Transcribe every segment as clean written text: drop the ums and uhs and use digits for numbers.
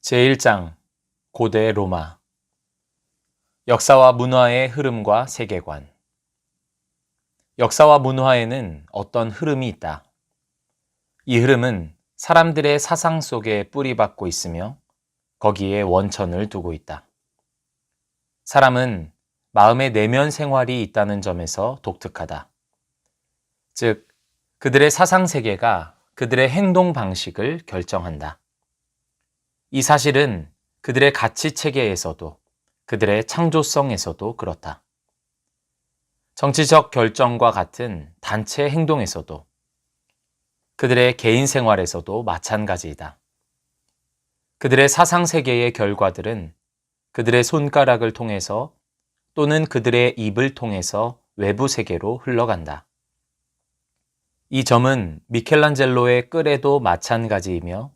제1장 고대 로마 역사와 문화의 흐름과 세계관. 역사와 문화에는 어떤 흐름이 있다. 이 흐름은 사람들의 사상 속에 뿌리박고 있으며 거기에 원천을 두고 있다. 사람은 마음의 내면 생활이 있다는 점에서 독특하다. 즉, 그들의 사상 세계가 그들의 행동 방식을 결정한다. 이 사실은 그들의 가치 체계에서도 그들의 창조성에서도 그렇다. 정치적 결정과 같은 단체 행동에서도 그들의 개인 생활에서도 마찬가지이다. 그들의 사상 세계의 결과들은 그들의 손가락을 통해서 또는 그들의 입을 통해서 외부 세계로 흘러간다. 이 점은 미켈란젤로의 끌에도 마찬가지이며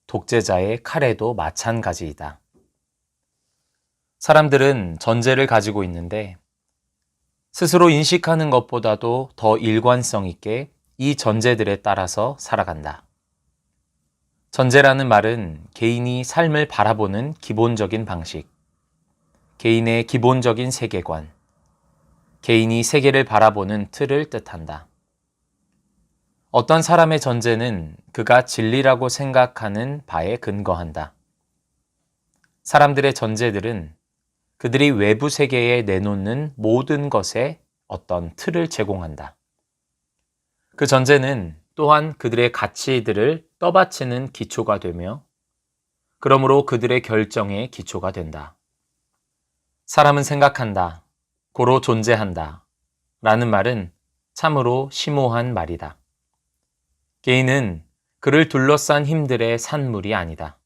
독재자의 칼에도 마찬가지이다. 사람들은 전제를 가지고 있는데 스스로 인식하는 것보다도 더 일관성 있게 이 전제들에 따라서 살아간다. 전제라는 말은 개인이 삶을 바라보는 기본적인 방식, 개인의 기본적인 세계관, 개인이 세계를 바라보는 틀을 뜻한다. 어떤 사람의 전제는 그가 진리라고 생각하는 바에 근거한다. 사람들의 전제들은 그들이 외부 세계에 내놓는 모든 것에 어떤 틀을 제공한다. 그 전제는 또한 그들의 가치들을 떠받치는 기초가 되며 그러므로 그들의 결정의 기초가 된다. 사람은 생각한다, 고로 존재한다 라는 말은 참으로 심오한 말이다. 개인은 그를 둘러싼 힘들의 산물이 아니다.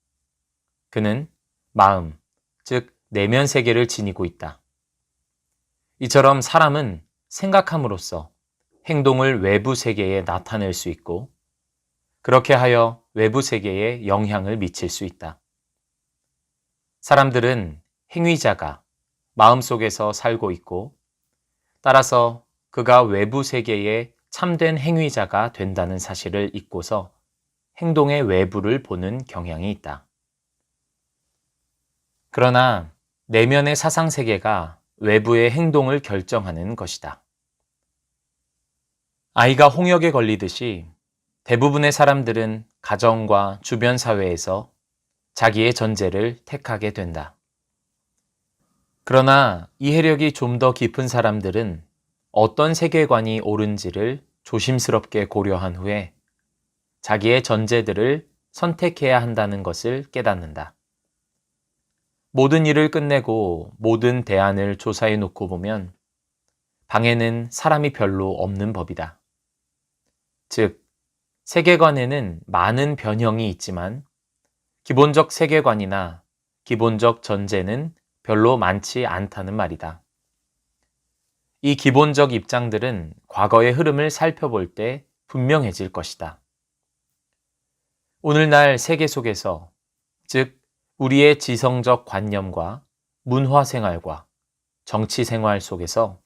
그는 마음, 즉 내면 세계를 지니고 있다. 이처럼 사람은 생각함으로써 행동을 외부 세계에 나타낼 수 있고 그렇게 하여 외부 세계에 영향을 미칠 수 있다. 사람들은 행위자가 마음속에서 살고 있고 따라서 그가 외부 세계에 참된 행위자가 된다는 사실을 잊고서 행동의 외부를 보는 경향이 있다. 그러나 내면의 사상 세계가 외부의 행동을 결정하는 것이다. 아이가 홍역에 걸리듯이 대부분의 사람들은 가정과 주변 사회에서 자기의 전제를 택하게 된다. 그러나 이해력이 좀 더 깊은 사람들은 어떤 세계관이 옳은지를 조심스럽게 고려한 후에 자기의 전제들을 선택해야 한다는 것을 깨닫는다. 모든 일을 끝내고 모든 대안을 조사해 놓고 보면 방에는 사람이 별로 없는 법이다. 즉, 세계관에는 많은 변형이 있지만 기본적 세계관이나 기본적 전제는 별로 많지 않다는 말이다. 이 기본적 입장들은 과거의 흐름을 살펴볼 때 분명해질 것이다. 오늘날 세계 속에서, 즉 우리의 지성적 관념과 문화 생활과 정치 생활 속에서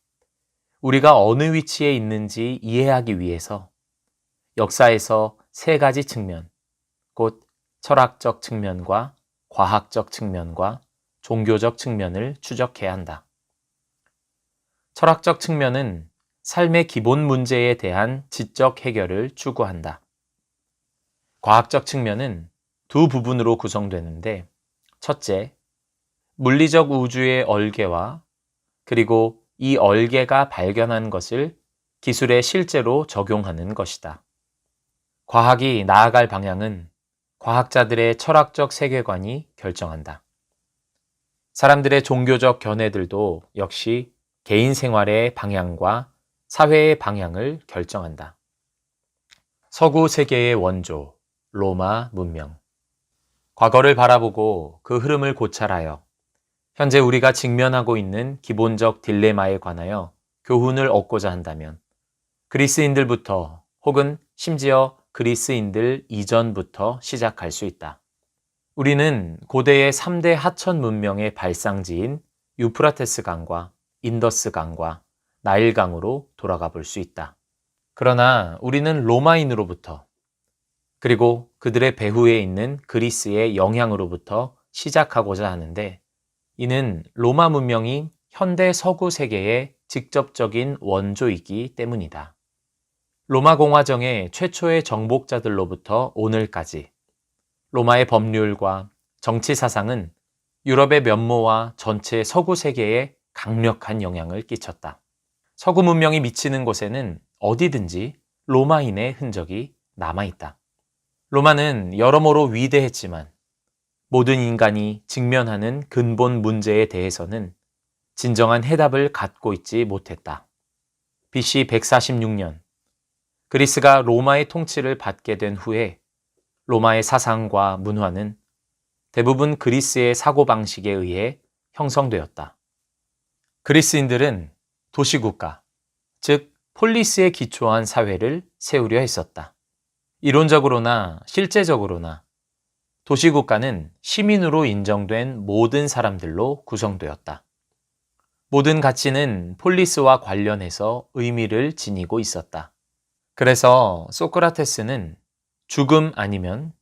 우리가 어느 위치에 있는지 이해하기 위해서 역사에서 세 가지 측면, 곧 철학적 측면과 과학적 측면과 종교적 측면을 추적해야 한다. 철학적 측면은 삶의 기본 문제에 대한 지적 해결을 추구한다. 과학적 측면은 두 부분으로 구성되는데, 첫째, 물리적 우주의 얼개와 그리고 이 얼개가 발견한 것을 기술에 실제로 적용하는 것이다. 과학이 나아갈 방향은 과학자들의 철학적 세계관이 결정한다. 사람들의 종교적 견해들도 역시 개인 생활의 방향과 사회의 방향을 결정한다. 서구 세계의 원조, 로마 문명. 과거를 바라보고 그 흐름을 고찰하여 현재 우리가 직면하고 있는 기본적 딜레마에 관하여 교훈을 얻고자 한다면 그리스인들부터 혹은 심지어 그리스인들 이전부터 시작할 수 있다. 우리는 고대의 3대 하천 문명의 발상지인 유프라테스 강과 인더스 강과 나일 강으로 돌아가 볼 수 있다. 그러나 우리는 로마인으로부터 그리고 그들의 배후에 있는 그리스의 영향으로부터 시작하고자 하는데 이는 로마 문명이 현대 서구 세계의 직접적인 원조이기 때문이다. 로마 공화정의 최초의 정복자들로부터 오늘까지 로마의 법률과 정치 사상은 유럽의 면모와 전체 서구 세계에 강력한 영향을 끼쳤다. 서구 문명이 미치는 곳에는 어디든지 로마인의 흔적이 남아있다. 로마는 여러모로 위대했지만 모든 인간이 직면하는 근본 문제에 대해서는 진정한 해답을 갖고 있지 못했다. BC 146년 그리스가 로마의 통치를 받게 된 후에 로마의 사상과 문화는 대부분 그리스의 사고방식에 의해 형성되었다. 그리스인들은 도시국가, 즉 폴리스에 기초한 사회를 세우려 했었다. 이론적으로나 실제적으로나 도시국가는 시민으로 인정된 모든 사람들로 구성되었다. 모든 가치는 폴리스와 관련해서 의미를 지니고 있었다. 그래서 소크라테스는 죽음 아니면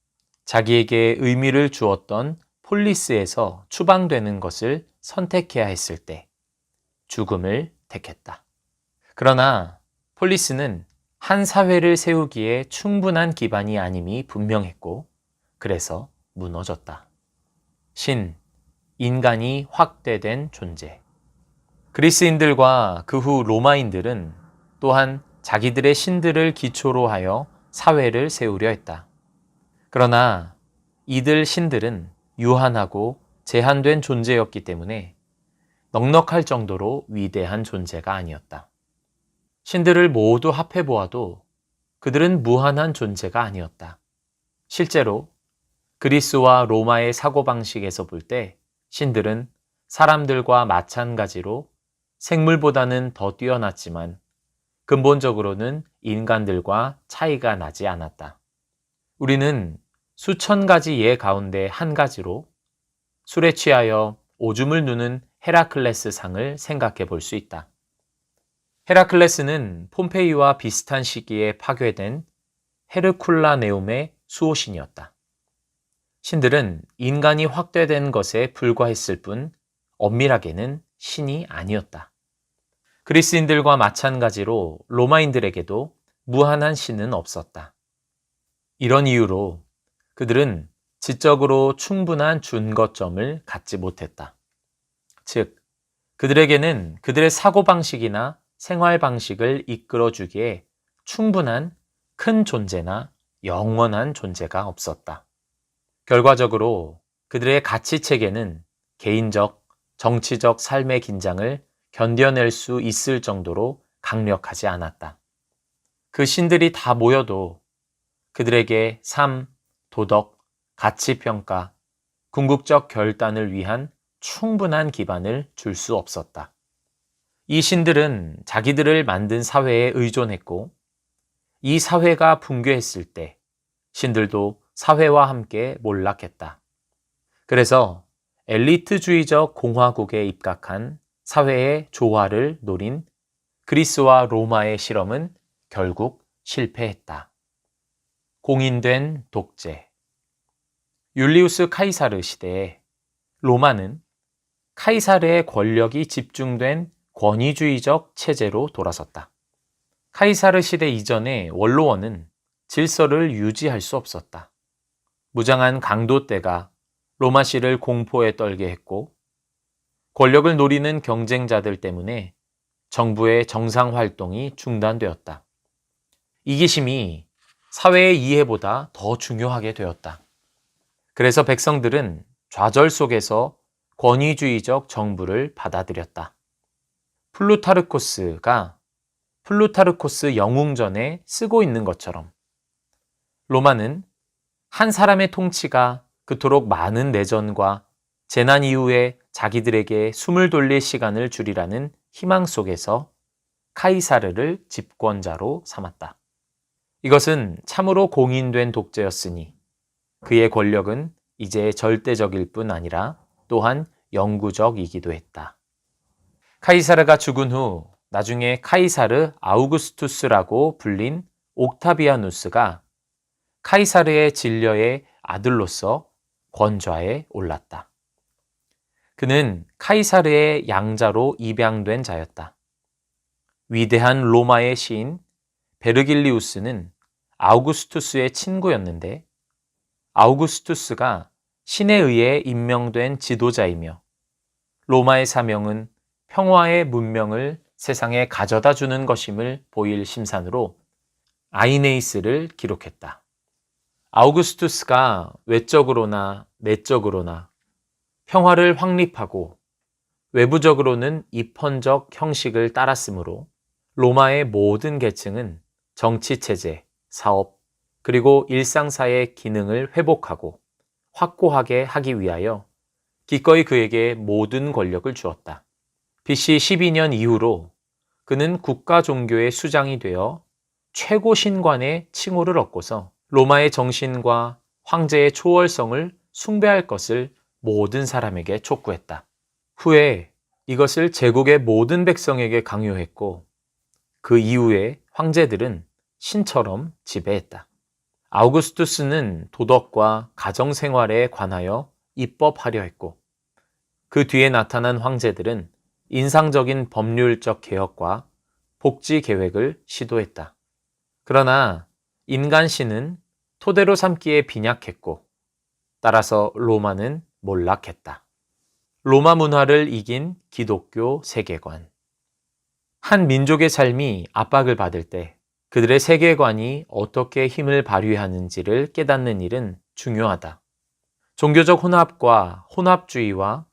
자기에게 의미를 주었던 폴리스에서 추방되는 것을 선택해야 했을 때 죽음을 택했다. 그러나 폴리스는 한 사회를 세우기에 충분한 기반이 아님이 분명했고 그래서 무너졌다. 신, 인간이 확대된 존재. 그리스인들과 그 후 로마인들은 또한 자기들의 신들을 기초로 하여 사회를 세우려 했다. 그러나 이들 신들은 유한하고 제한된 존재였기 때문에 넉넉할 정도로 위대한 존재가 아니었다. 신들을 모두 합해 보아도 그들은 무한한 존재가 아니었다. 실제로 그리스와 로마의 사고방식에서 볼 때 신들은 사람들과 마찬가지로 생물보다는 더 뛰어났지만 근본적으로는 인간들과 차이가 나지 않았다. 우리는 수천 가지 예 가운데 한 가지로 술에 취하여 오줌을 누는 헤라클레스 상을 생각해 볼 수 있다. 헤라클레스는 폼페이와 비슷한 시기에 파괴된 헤르쿨라네움의 수호신이었다. 신들은 인간이 확대된 것에 불과했을 뿐 엄밀하게는 신이 아니었다. 그리스인들과 마찬가지로 로마인들에게도 무한한 신은 없었다. 이런 이유로 그들은 지적으로 충분한 준거점을 갖지 못했다. 즉, 그들에게는 그들의 사고방식이나 생활방식을 이끌어주기에 충분한 큰 존재나 영원한 존재가 없었다. 결과적으로 그들의 가치체계는 개인적, 정치적 삶의 긴장을 견뎌낼 수 있을 정도로 강력하지 않았다. 그 신들이 다 모여도 그들에게 삶, 도덕, 가치평가, 궁극적 결단을 위한 충분한 기반을 줄 수 없었다. 이 신들은 자기들을 만든 사회에 의존했고 이 사회가 붕괴했을 때 신들도 사회와 함께 몰락했다. 그래서 엘리트주의적 공화국에 입각한 사회의 조화를 노린 그리스와 로마의 실험은 결국 실패했다. 공인된 독재. 율리우스 카이사르 시대에 로마는 카이사르의 권력이 집중된 권위주의적 체제로 돌아섰다. 카이사르 시대 이전의 원로원은 질서를 유지할 수 없었다. 무장한 강도떼가 로마시를 공포에 떨게 했고 권력을 노리는 경쟁자들 때문에 정부의 정상 활동이 중단되었다. 이기심이 사회의 이해보다 더 중요하게 되었다. 그래서 백성들은 좌절 속에서 권위주의적 정부를 받아들였다. 플루타르코스가 플루타르코스 영웅전에 쓰고 있는 것처럼 로마는 한 사람의 통치가 그토록 많은 내전과 재난 이후에 자기들에게 숨을 돌릴 시간을 주리라는 희망 속에서 카이사르를 집권자로 삼았다. 이것은 참으로 공인된 독재였으니 그의 권력은 이제 절대적일 뿐 아니라 또한 영구적이기도 했다. 카이사르가 죽은 후 나중에 카이사르 아우구스투스라고 불린 옥타비아누스가 카이사르의 진려의 아들로서 권좌에 올랐다. 그는 카이사르의 양자로 입양된 자였다. 위대한 로마의 시인 베르길리우스는 아우구스투스의 친구였는데 아우구스투스가 신에 의해 임명된 지도자이며 로마의 사명은 평화의 문명을 세상에 가져다 주는 것임을 보일 심산으로 아이네이스를 기록했다. 아우구스투스가 외적으로나 내적으로나 평화를 확립하고 외부적으로는 입헌적 형식을 따랐으므로 로마의 모든 계층은 정치체제, 사업, 그리고 일상사의 기능을 회복하고 확고하게 하기 위하여 기꺼이 그에게 모든 권력을 주었다. BC 12년 이후로 그는 국가 종교의 수장이 되어 최고 신관의 칭호를 얻고서 로마의 정신과 황제의 초월성을 숭배할 것을 모든 사람에게 촉구했다. 후에 이것을 제국의 모든 백성에게 강요했고 그 이후에 황제들은 신처럼 지배했다. 아우구스투스는 도덕과 가정생활에 관하여 입법하려 했고 그 뒤에 나타난 황제들은 인상적인 법률적 개혁과 복지 계획을 시도했다. 그러나 인간신은 토대로 삼기에 빈약했고 따라서 로마는 몰락했다. 로마 문화를 이긴 기독교 세계관. 한 민족의 삶이 압박을 받을 때 그들의 세계관이 어떻게 힘을 발휘하는지를 깨닫는 일은 중요하다. 종교적 혼합과 혼합주의와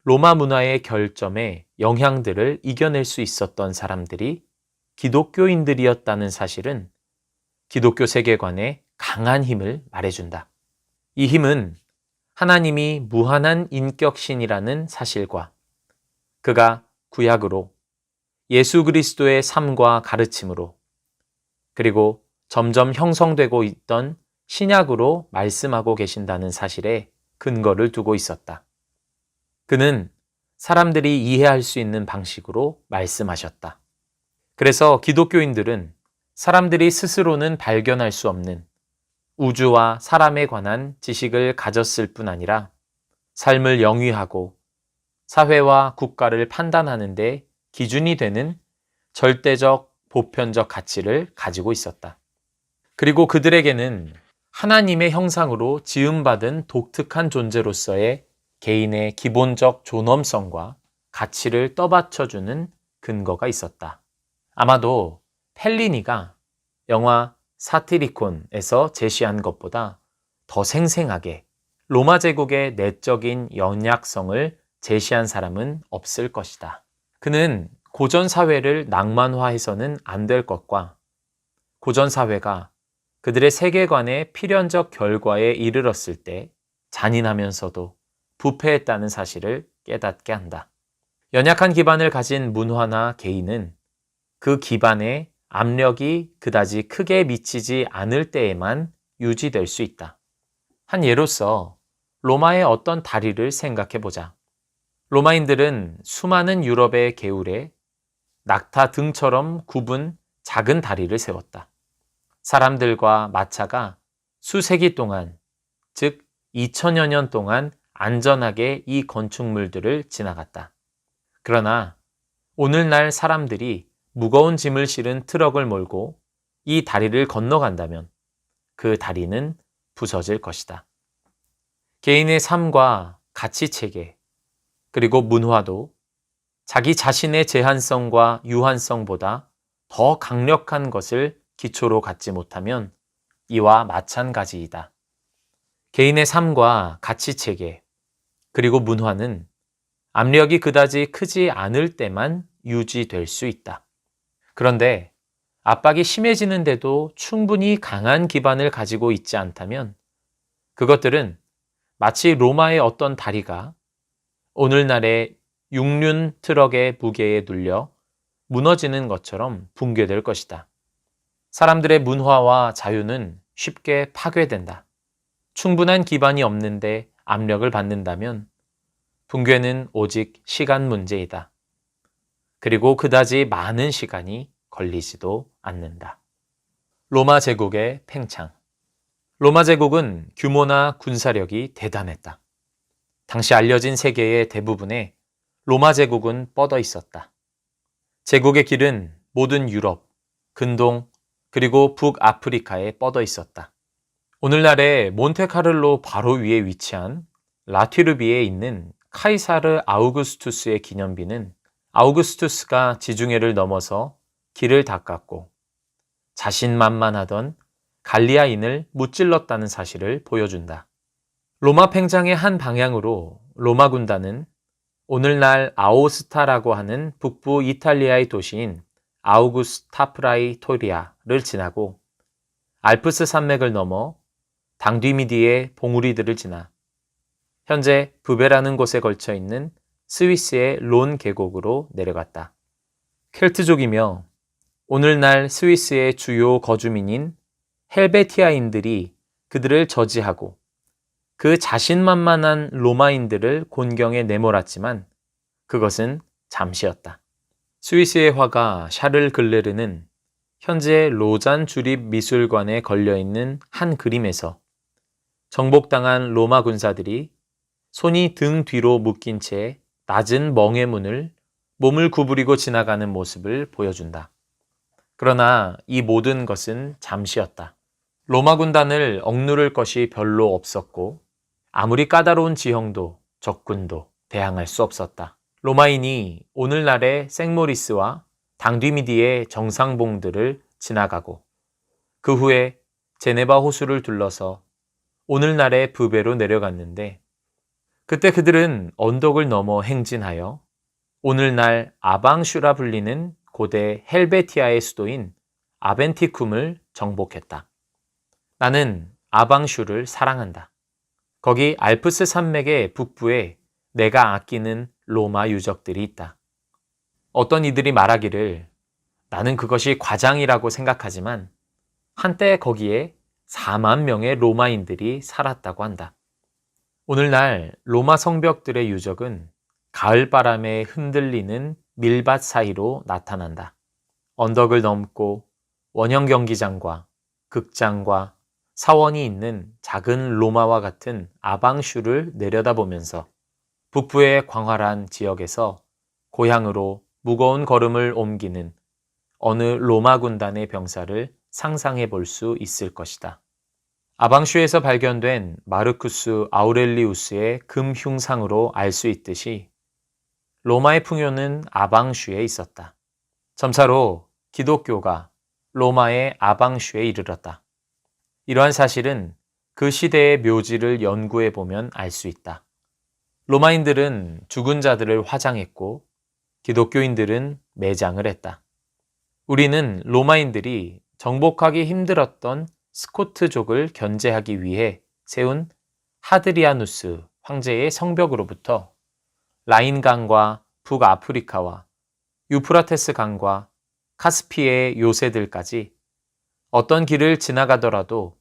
로마 문화의 결점에 영향들을 이겨낼 수 있었던 사람들이 기독교인들이었다는 사실은 기독교 세계관의 강한 힘을 말해준다. 이 힘은 하나님이 무한한 인격신이라는 사실과 그가 구약으로 예수 그리스도의 삶과 가르침으로 그리고 점점 형성되고 있던 신약으로 말씀하고 계신다는 사실에 근거를 두고 있었다. 그는 사람들이 이해할 수 있는 방식으로 말씀하셨다. 그래서 기독교인들은 사람들이 스스로는 발견할 수 없는 우주와 사람에 관한 지식을 가졌을 뿐 아니라 삶을 영위하고 사회와 국가를 판단하는 데 기준이 되는 절대적 보편적 가치를 가지고 있었다. 그리고 그들에게는 하나님의 형상으로 지음받은 독특한 존재로서의 개인의 기본적 존엄성과 가치를 떠받쳐주는 근거가 있었다. 아마도 펠리니가 영화 사티리콘에서 제시한 것보다 더 생생하게 로마 제국의 내적인 연약성을 제시한 사람은 없을 것이다. 그는 고전 사회를 낭만화해서는 안 될 것과 고전 사회가 그들의 세계관의 필연적 결과에 이르렀을 때 잔인하면서도 부패했다는 사실을 깨닫게 한다. 연약한 기반을 가진 문화나 개인은 그 기반에 압력이 그다지 크게 미치지 않을 때에만 유지될 수 있다. 한 예로서 로마의 어떤 다리를 생각해 보자. 로마인들은 수많은 유럽의 개울에 낙타 등처럼 굽은 작은 다리를 세웠다. 사람들과 마차가 수세기 동안, 즉 2000여 년 동안 안전하게 이 건축물들을 지나갔다. 그러나 오늘날 사람들이 무거운 짐을 실은 트럭을 몰고 이 다리를 건너간다면 그 다리는 부서질 것이다. 개인의 삶과 가치체계, 그리고 문화도 자기 자신의 제한성과 유한성보다 더 강력한 것을 기초로 갖지 못하면 이와 마찬가지이다. 개인의 삶과 가치체계, 그리고 문화는 압력이 그다지 크지 않을 때만 유지될 수 있다. 그런데 압박이 심해지는데도 충분히 강한 기반을 가지고 있지 않다면 그것들은 마치 로마의 어떤 다리가 오늘날의 육륜 트럭의 무게에 눌려 무너지는 것처럼 붕괴될 것이다. 사람들의 문화와 자유는 쉽게 파괴된다. 충분한 기반이 없는데 압력을 받는다면 붕괴는 오직 시간 문제이다. 그리고 그다지 많은 시간이 걸리지도 않는다. 로마 제국의 팽창. 로마 제국은 규모나 군사력이 대단했다. 당시 알려진 세계의 대부분에 로마 제국은 뻗어 있었다. 제국의 길은 모든 유럽, 근동, 그리고 북아프리카에 뻗어 있었다. 오늘날의 몬테카를로 바로 위에 위치한 라튀르비에 있는 카이사르 아우구스투스의 기념비는 아우구스투스가 지중해를 넘어서 길을 닦았고 자신만만하던 갈리아인을 무찔렀다는 사실을 보여준다. 로마 팽장의 한 방향으로 로마 군단은 오늘날 아오스타라고 하는 북부 이탈리아의 도시인 아우구스타 프라이토리아를 지나고 알프스 산맥을 넘어 당디미디의 봉우리들을 지나 현재 부베라는 곳에 걸쳐 있는 스위스의 론 계곡으로 내려갔다. 켈트족이며 오늘날 스위스의 주요 거주민인 헬베티아인들이 그들을 저지하고 그 자신만만한 로마인들을 곤경에 내몰았지만 그것은 잠시였다. 스위스의 화가 샤를 글레르는 현재 로잔 주립미술관에 걸려있는 한 그림에서 정복당한 로마 군사들이 손이 등 뒤로 묶인 채 낮은 멍에문을 몸을 구부리고 지나가는 모습을 보여준다. 그러나 이 모든 것은 잠시였다. 로마 군단을 억누를 것이 별로 없었고 아무리 까다로운 지형도 적군도 대항할 수 없었다. 로마인이 오늘날의 생모리스와 당디미디의 정상봉들을 지나가고 그 후에 제네바 호수를 둘러서 오늘날의 부베로 내려갔는데 그때 그들은 언덕을 넘어 행진하여 오늘날 아방슈라 불리는 고대 헬베티아의 수도인 아벤티쿰을 정복했다. 나는 아방슈를 사랑한다. 거기 알프스 산맥의 북부에 내가 아끼는 로마 유적들이 있다. 어떤 이들이 말하기를 나는 그것이 과장이라고 생각하지만 한때 거기에 4만 명의 로마인들이 살았다고 한다. 오늘날 로마 성벽들의 유적은 가을바람에 흔들리는 밀밭 사이로 나타난다. 언덕을 넘고 원형 경기장과 극장과 사원이 있는 작은 로마와 같은 아방슈를 내려다보면서 북부의 광활한 지역에서 고향으로 무거운 걸음을 옮기는 어느 로마 군단의 병사를 상상해 볼 수 있을 것이다. 아방슈에서 발견된 마르쿠스 아우렐리우스의 금 흉상으로 알 수 있듯이 로마의 풍요는 아방슈에 있었다. 점차로 기독교가 로마의 아방슈에 이르렀다. 이러한 사실은 그 시대의 묘지를 연구해 보면 알 수 있다. 로마인들은 죽은 자들을 화장했고 기독교인들은 매장을 했다. 우리는 로마인들이 정복하기 힘들었던 스코트족을 견제하기 위해 세운 하드리아누스 황제의 성벽으로부터 라인강과 북아프리카와 유프라테스 강과 카스피의 요새들까지 어떤 길을 지나가더라도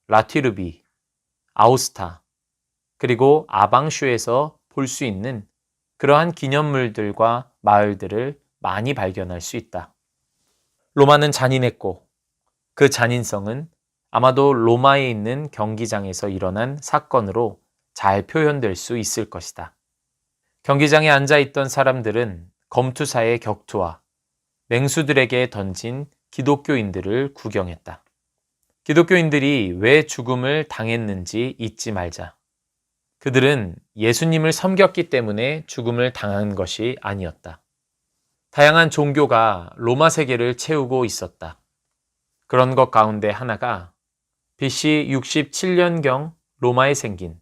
라튀르비, 아우스타, 그리고 아방슈에서 볼 수 있는 그러한 기념물들과 마을들을 많이 발견할 수 있다. 로마는 잔인했고 그 잔인성은 아마도 로마에 있는 경기장에서 일어난 사건으로 잘 표현될 수 있을 것이다. 경기장에 앉아있던 사람들은 검투사의 격투와 맹수들에게 던진 기독교인들을 구경했다. 기독교인들이 왜 죽음을 당했는지 잊지 말자. 그들은 예수님을 섬겼기 때문에 죽음을 당한 것이 아니었다. 다양한 종교가 로마 세계를 채우고 있었다. 그런 것 가운데 하나가 BC 67년경 로마에 생긴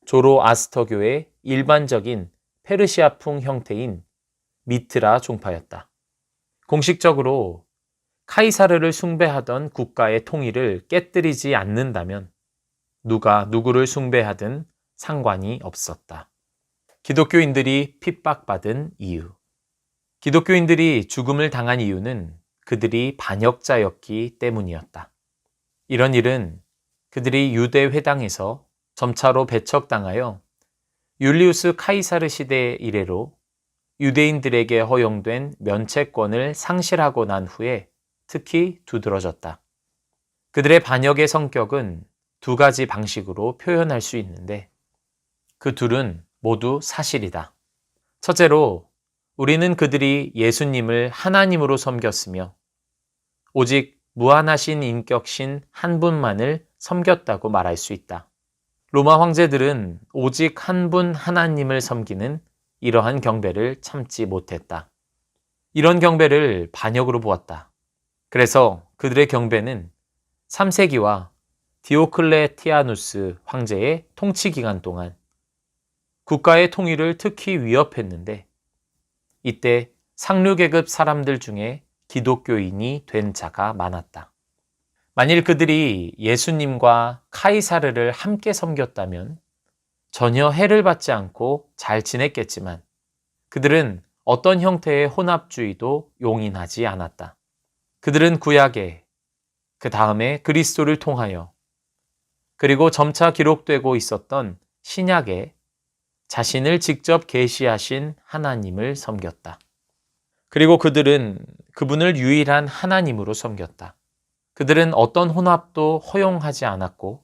조로아스터교의 일반적인 페르시아풍 형태인 미트라 종파였다. 공식적으로 카이사르를 숭배하던 국가의 통일을 깨뜨리지 않는다면 누가 누구를 숭배하든 상관이 없었다. 기독교인들이 핍박받은 이유. 기독교인들이 죽음을 당한 이유는 그들이 반역자였기 때문이었다. 이런 일은 그들이 유대 회당에서 점차로 배척당하여 율리우스 카이사르 시대 이래로 유대인들에게 허용된 면책권을 상실하고 난 후에 특히 두드러졌다. 그들의 반역의 성격은 두 가지 방식으로 표현할 수 있는데 그 둘은 모두 사실이다. 첫째로 우리는 그들이 예수님을 하나님으로 섬겼으며 오직 무한하신 인격신 한 분만을 섬겼다고 말할 수 있다. 로마 황제들은 오직 한 분 하나님을 섬기는 이러한 경배를 참지 못했다. 이런 경배를 반역으로 보았다. 그래서 그들의 경배는 3세기와 디오클레티아누스 황제의 통치 기간 동안 국가의 통일을 특히 위협했는데 이때 상류계급 사람들 중에 기독교인이 된 자가 많았다. 만일 그들이 예수님과 카이사르를 함께 섬겼다면 전혀 해를 받지 않고 잘 지냈겠지만 그들은 어떤 형태의 혼합주의도 용인하지 않았다. 그들은 구약에, 그 다음에 그리스도를 통하여, 그리고 점차 기록되고 있었던 신약에 자신을 직접 계시하신 하나님을 섬겼다. 그리고 그들은 그분을 유일한 하나님으로 섬겼다. 그들은 어떤 혼합도 허용하지 않았고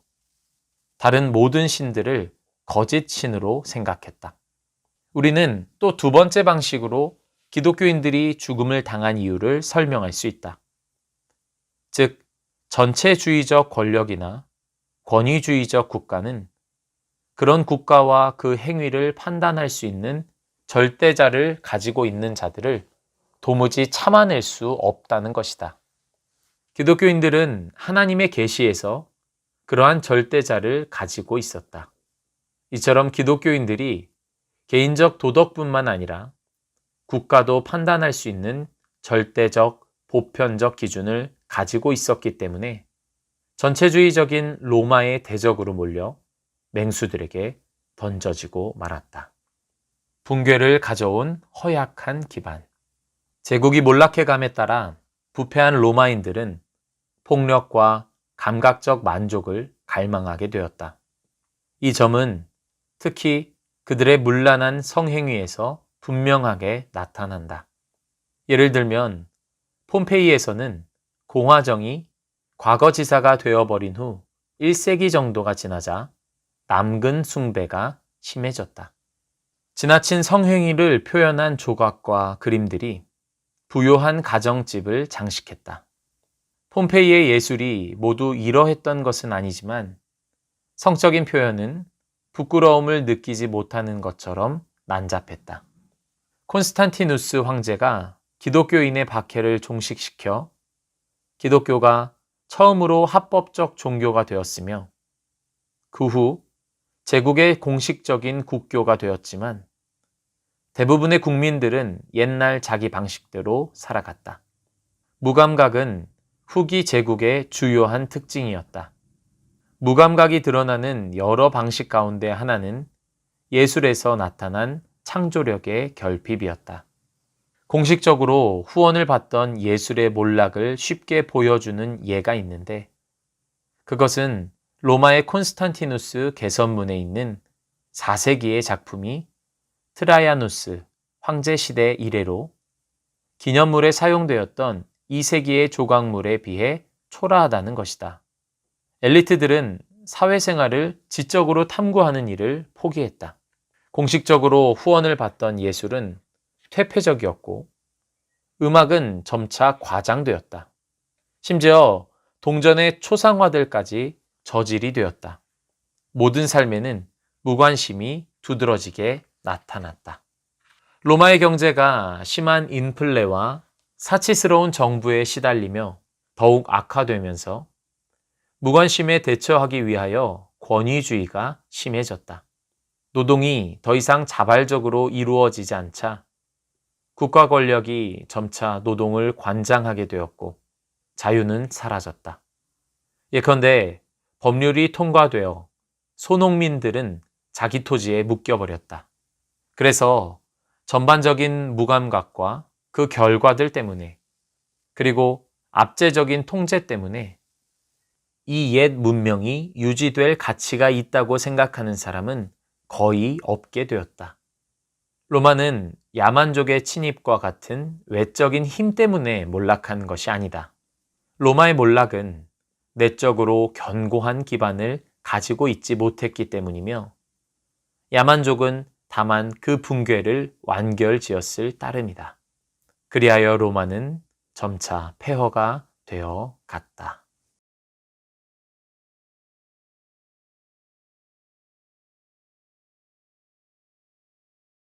다른 모든 신들을 거짓 신으로 생각했다. 우리는 또 두 번째 방식으로 기독교인들이 죽음을 당한 이유를 설명할 수 있다. 즉, 전체주의적 권력이나 권위주의적 국가는 그런 국가와 그 행위를 판단할 수 있는 절대자를 가지고 있는 자들을 도무지 참아낼 수 없다는 것이다. 기독교인들은 하나님의 계시에서 그러한 절대자를 가지고 있었다. 이처럼 기독교인들이 개인적 도덕뿐만 아니라 국가도 판단할 수 있는 절대적, 보편적 기준을 가지고 있었기 때문에 전체주의적인 로마의 대적으로 몰려 맹수들에게 던져지고 말았다. 붕괴를 가져온 허약한 기반. 제국이 몰락해감에 따라 부패한 로마인들은 폭력과 감각적 만족을 갈망하게 되었다. 이 점은 특히 그들의 문란한 성행위에서 분명하게 나타난다. 예를 들면 폼페이에서는 공화정이 과거지사가 되어버린 후 1세기 정도가 지나자 남근 숭배가 심해졌다. 지나친 성행위를 표현한 조각과 그림들이 부요한 가정집을 장식했다. 폼페이의 예술이 모두 이러했던 것은 아니지만 성적인 표현은 부끄러움을 느끼지 못하는 것처럼 난잡했다. 콘스탄티누스 황제가 기독교인의 박해를 종식시켜 기독교가 처음으로 합법적 종교가 되었으며 그 후 제국의 공식적인 국교가 되었지만 대부분의 국민들은 옛날 자기 방식대로 살아갔다. 무감각은 후기 제국의 주요한 특징이었다. 무감각이 드러나는 여러 방식 가운데 하나는 예술에서 나타난 창조력의 결핍이었다. 공식적으로 후원을 받던 예술의 몰락을 쉽게 보여주는 예가 있는데 그것은 로마의 콘스탄티누스 개선문에 있는 4세기의 작품이 트라야누스 황제 시대 이래로 기념물에 사용되었던 2세기의 조각물에 비해 초라하다는 것이다. 엘리트들은 사회생활을 지적으로 탐구하는 일을 포기했다. 공식적으로 후원을 받던 예술은 퇴폐적이었고 음악은 점차 과장되었다. 심지어 동전의 초상화들까지 저질이 되었다. 모든 삶에는 무관심이 두드러지게 나타났다. 로마의 경제가 심한 인플레와 사치스러운 정부에 시달리며 더욱 악화되면서 무관심에 대처하기 위하여 권위주의가 심해졌다. 노동이 더 이상 자발적으로 이루어지지 않자 국가 권력이 점차 노동을 관장하게 되었고 자유는 사라졌다. 예컨대 법률이 통과되어 소농민들은 자기 토지에 묶여버렸다. 그래서 전반적인 무감각과 그 결과들 때문에 그리고 압제적인 통제 때문에 이 옛 문명이 유지될 가치가 있다고 생각하는 사람은 거의 없게 되었다. 로마는 야만족의 침입과 같은 외적인 힘 때문에 몰락한 것이 아니다. 로마의 몰락은 내적으로 견고한 기반을 가지고 있지 못했기 때문이며 야만족은 다만 그 붕괴를 완결지었을 따름이다. 그리하여 로마는 점차 폐허가 되어 갔다.